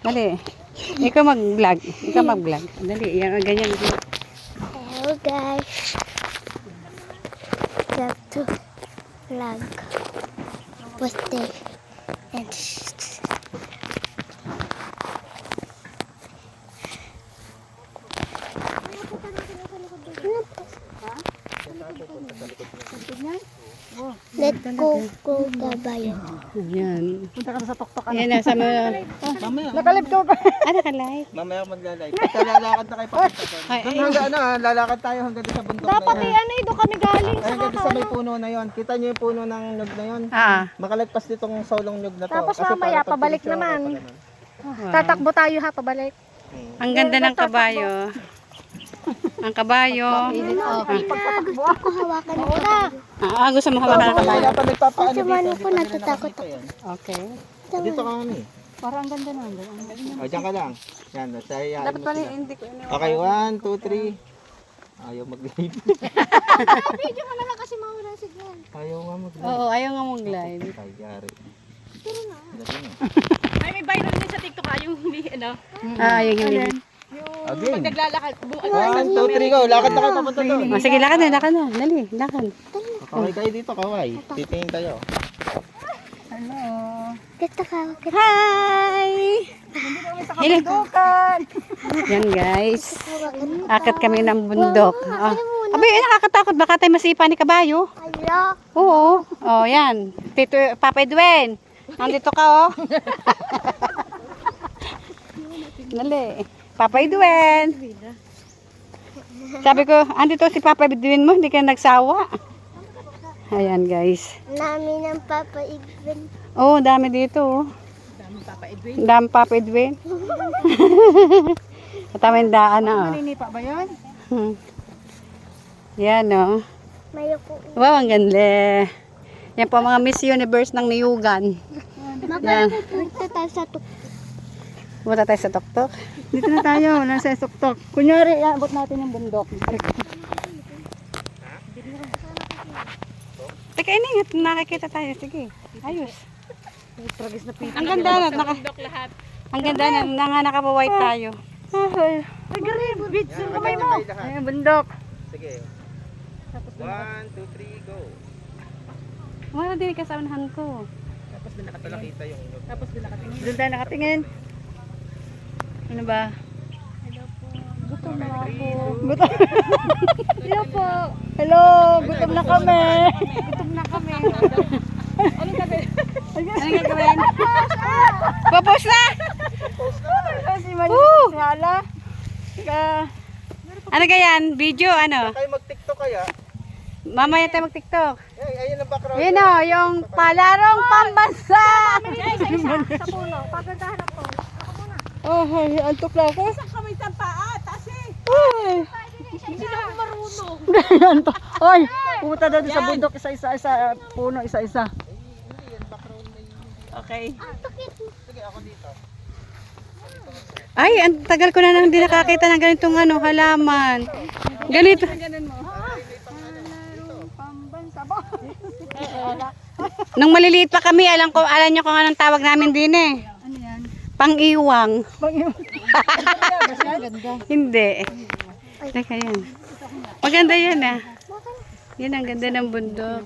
Dali. Ikaw mag-vlog. Ikaw mag-vlog. Dali. Yan, ganyan. Hello guys. Love to vlog. Birthday. And let's go Gabayo. Yan. Punta ka na sa tuktok. Yan, nasa mga... Nakalib ko ba? Nakalay. Mamaya mag-live. Pagka lalakad na kayo pakita. Doon hanggang lalakad tayo hanggang doon sa bundok Dapat na eh, yan. doon kami galing. Ay, hanggang doon sa may puno na yon. Kita niyo yung puno ng nyug na yon. Makalagpas ditong solong nyug na to. Tapos Kasi mamaya, para pag pabalik pinicture naman. ka pa naman. Tatakbo tayo ha, pabalik. Ang ganda ng kabayo. Ang kabayo. Gusto ko hawakan mo na. Gusto mo hawakan ng kabayo? Kaya pa nagpapaano Kasi dito. mano hindi ko pa nila natatakot nakikita yan. Okay. Dito ka mami. Parang ang ganda na. O, dyan ka lang. Yan, nasayayain Dapat mo pala sila. hindi ko Okay, 1, 2, 3. Ayaw mag-live. Video mo na lang kasi mawala si Glenn. Ayaw nga mag-live. Oo, ayaw nga mong live. Ay, yari. Ay, may viral din sa TikTok yung ano. Ayaw hindi. Again. Naglalakad. 1, 2, 3, go. Lakad na kayo papunta doon. Sige, lakad na. Dali, lakad. Okay kayo dito, kaway. Titingin kayo. Dito ka. Hi! Hello. Yan guys. Akit kami ng bundok. Abay, nakakatakot. Baka tayo masipa ni kabayo. Hello. Oo. Oh, yan. Tito, Papa Edwin. Nandito ka, oh. Dali. Papa Edwin. Sabi ko, andito si Papa Edwin mo. Hindi ka nagsawa. Ayan, guys. Namin ng Papa Igben. Oh, dami dito, oh. Dami Papa Edwin. Katama yung daan na, oh. Maninipa ba yun? Yan, oh. Mayo po. Wow, ang ganda. Yan po ang mga Miss Universe ng Niyugan. Yan. Punta tayo sa Punta tayo sa tuktok. Dito na tayo. Nasa tuktok. Kunyari, abot natin yung bundok. Teka, ingat. Nakikita tayo. Sige. Ayos. Tragis na pita. Ang ganda na. Ang ganda na nakapawhite tayo. Ay, galing. Bitch, yung kamay mo. Ay, bundok. Sige. 1, 2, 3, go. Wala din kasaunahan ko. Tapos din nakita yung nyug. Tapos doon nakatingin. Doon tayo nakatingin. Ano ba? Gutom na ako. Gutom. Hello po. Hello, gutom na kami. Gutom na kami. Anong gabi? Anong gagawin? Popos na! Si Manila Sala. Ano ganyan? Video, ano? Kayo mag-tiktok kaya? Mamaya tayo mag-tiktok. Ay, ayun ang background. Yun o, yung palarong pambansa! sa puno. Pagandahan ako. Oh, ay, antok na ako. Saan kami sa paa? Tasi. Ay, Hindi na ako marunong. antok. Ay, pumunta doon sa bundok, isa-isa, puno, isa-isa. Okay. Sige, ako dito. Ay, ang tagal ko na nang hindi nakakita ng ganitong ano, halaman. Ganito. Nung maliliit pa kami, alam nyo kung anong tawag namin din eh. Ano yan? Pang-iwang. Ganda. Hindi. Teka yan. Maganda yan ah. Yan ang ganda ng bundok.